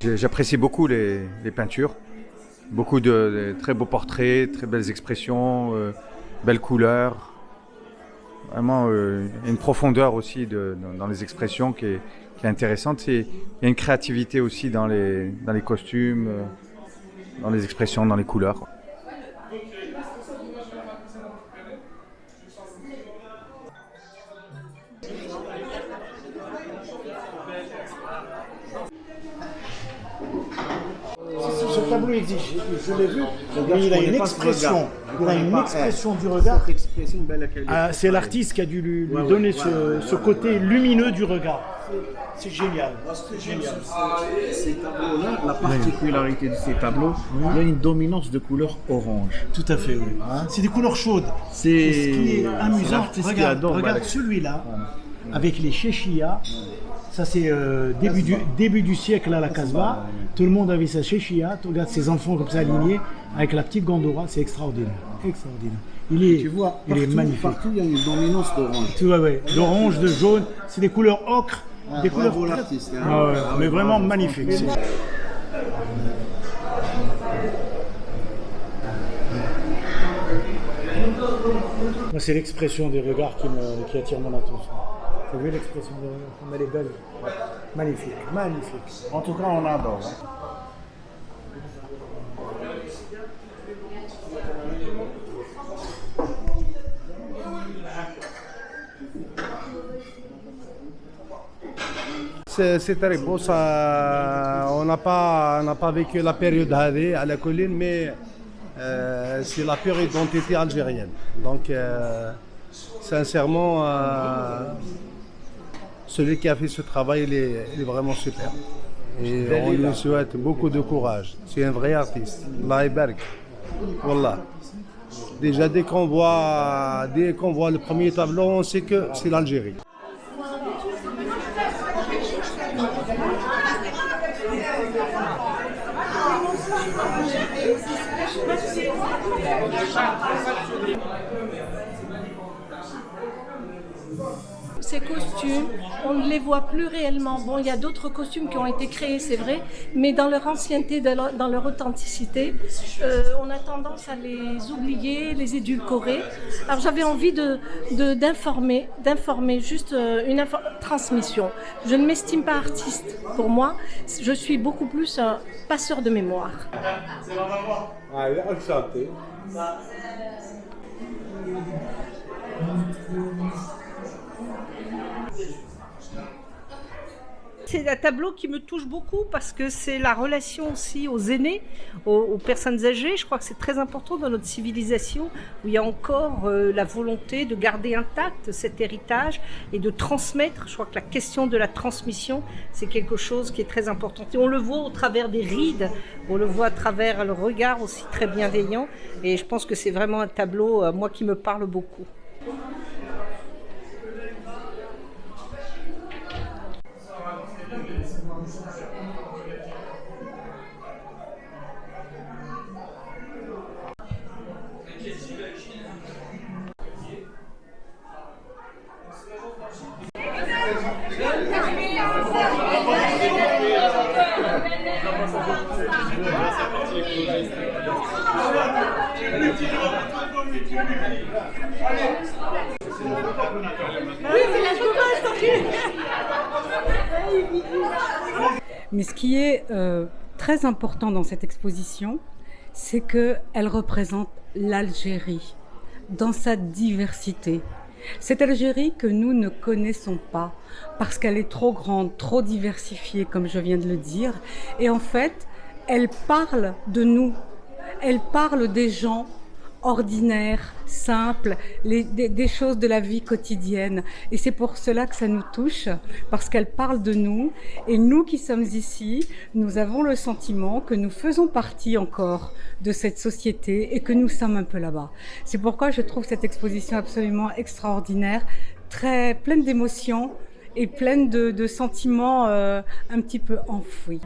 J'apprécie beaucoup les peintures, beaucoup de très beaux portraits, très belles expressions, belles couleurs. Vraiment, il y a une profondeur aussi dans les expressions qui est intéressante. Il y a une créativité aussi dans les costumes, dans les expressions, dans les couleurs. Ce tableau existe, je l'ai vu, mais il a une expression. Il a une expression du regard. C'est l'artiste qui a dû lui donner ce côté lumineux du regard. C'est génial. Génial. Ces tableaux-là, la particularité de ces tableaux, il y a une dominance de couleur orange. Tout à fait, oui. C'est des couleurs chaudes. C'est Ce qui est amusant. l'artiste qui Regarde, adore, regarde celui-là, avec les chéchillas. Ça, c'est début du siècle à la Casbah. Tout le monde avait sa chéchilla. Tu regardes ces enfants comme ça alignés avec la petite Gandora. C'est extraordinaire. Extraordinaire. Tu vois, il est magnifique. Partout, il y a une dominance d'orange. Tu vois, ouais. D'orange, de jaune. C'est des couleurs ocre. Des couleurs bravo l'artiste. Hein. Ah ouais, mais vraiment magnifique. Moi, c'est l'expression des regards qui attire mon attention. Vous avez vu l'expression des regards, comme elle est belle. Magnifique, magnifique. En tout cas, on adore. Hein. C'est très beau, ça, on n'a pas vécu la période à la colline, mais c'est la période d'identité algérienne. Donc, sincèrement, celui qui a fait ce travail, il est vraiment super. Et on lui souhaite beaucoup de courage. C'est un vrai artiste. Allah yabarak. Wallah. Déjà, dès qu'on voit le premier tableau, on sait que c'est l'Algérie. Ces costumes, on ne les voit plus réellement. Bon, il y a d'autres costumes qui ont été créés, c'est vrai, mais dans leur ancienneté, dans leur authenticité, on a tendance à les oublier, les édulcorer. Alors j'avais envie d'informer juste une transmission. Je ne m'estime pas artiste. Pour moi, je suis beaucoup plus un passeur de mémoire. C'est un tableau qui me touche beaucoup parce que c'est la relation aussi aux aînés, aux personnes âgées. Je crois que c'est très important dans notre civilisation où il y a encore la volonté de garder intact cet héritage et de transmettre. Je crois que la question de la transmission, c'est quelque chose qui est très important. Et on le voit au travers des rides, on le voit à travers le regard aussi très bienveillant. Et je pense que c'est vraiment un tableau, moi, qui me parle beaucoup. Mais ce qui est très important dans cette exposition, c'est qu'elle représente l'Algérie dans sa diversité. Cette Algérie que nous ne connaissons pas parce qu'elle est trop grande, trop diversifiée, comme je viens de le dire. Et en fait, elle parle de nous, elle parle des gens ordinaires, simples, des choses de la vie quotidienne. Et c'est pour cela que ça nous touche, parce qu'elle parle de nous. Et nous qui sommes ici, nous avons le sentiment que nous faisons partie encore de cette société et que nous sommes un peu là-bas. C'est pourquoi je trouve cette exposition absolument extraordinaire, très pleine d'émotions et pleine de sentiments un petit peu enfouis.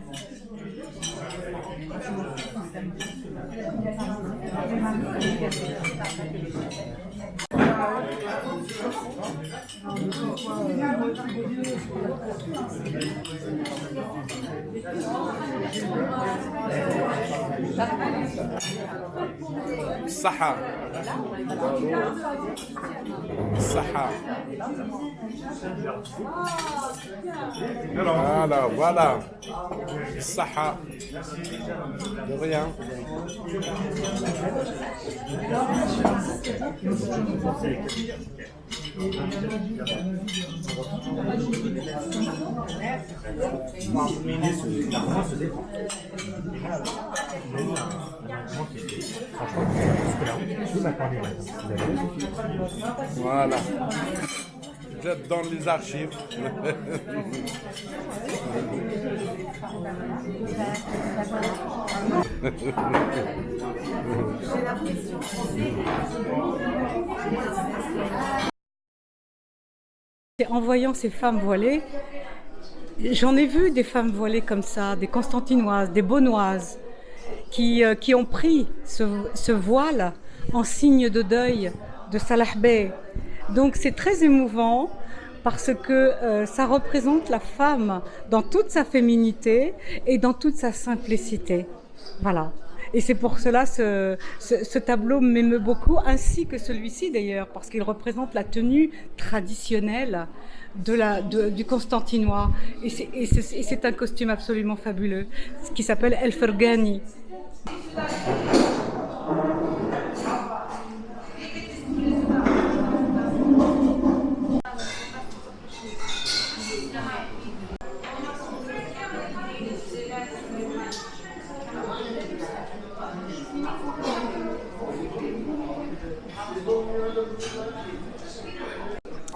Saha. Saha. Voilà. Saha. De rien. Voilà. Vous êtes dans les archives. En voyant ces femmes voilées, j'en ai vu des femmes voilées comme ça, des Constantinoises, des Beaunoises, qui ont pris ce voile en signe de deuil de Salah Bey. Donc c'est très émouvant parce que ça représente la femme dans toute sa féminité et dans toute sa simplicité. Voilà. Et c'est pour cela ce tableau m'émeut beaucoup, ainsi que celui-ci d'ailleurs, parce qu'il représente la tenue traditionnelle du Constantinois. Et c'est un costume absolument fabuleux, qui s'appelle El Fergani.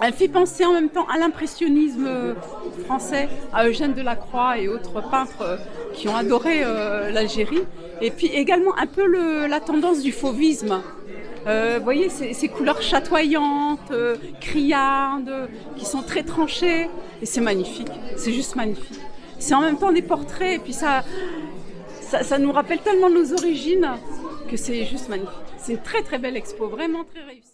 Elle fait penser en même temps à l'impressionnisme français, à Eugène Delacroix et autres peintres qui ont adoré l'Algérie. Et puis également un peu la tendance du fauvisme. Vous voyez, ces couleurs chatoyantes, criardes, qui sont très tranchées. Et c'est magnifique, c'est juste magnifique. C'est en même temps des portraits, et puis ça nous rappelle tellement nos origines que c'est juste magnifique. C'est une très très belle expo, vraiment très réussie.